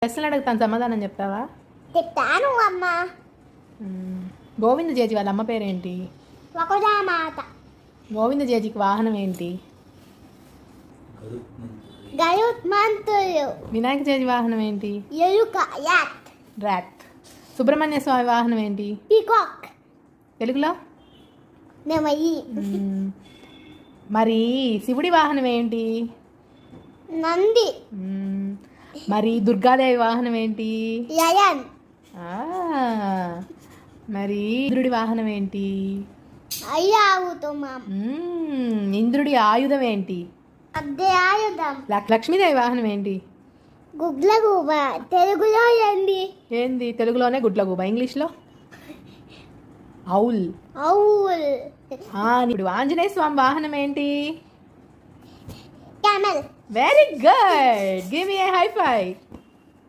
ప్రశ్నలు అడుగుతాను, సమాధానం చెప్తావా? చెప్తాను అమ్మ. గోవింద జేజి వాళ్ళ అమ్మ పేరేంటి? వకుడామాత. గోవింద జేజికి వాహనం ఏంటి? గరుత్మంతుడు. వినాయక జేజి వాహనం ఏంటి? ఎలుక. యాట్. ర్యాట్. సుబ్రహ్మణ్య స్వామి వాహనం ఏంటి? పీకాక్. తెలుగులో? నెమలి. మరి శివుడి వాహనం ఏంటి? నంది. మరి దుర్గాదేవి వాహనం ఏంటి? లయన్. మరి ఇంద్రుడి వాహనం ఏంటి? అయ్యావుతమా. ఇంద్రుడి ఆయుధం ఏంటి? అదే ఆయుధం. లక్ష్మీదేవి వాహనం ఏంటి? గుడ్లగూబ. తెలుగులో ఏంది? తెలుగులోనే గుడ్లగూబ, ఇంగ్లీష్లో ఔల్. ఔల్. ఇప్పుడు ఆంజనేయ స్వామి వాహనం ఏంటి? Camel. Very good, give me a high five.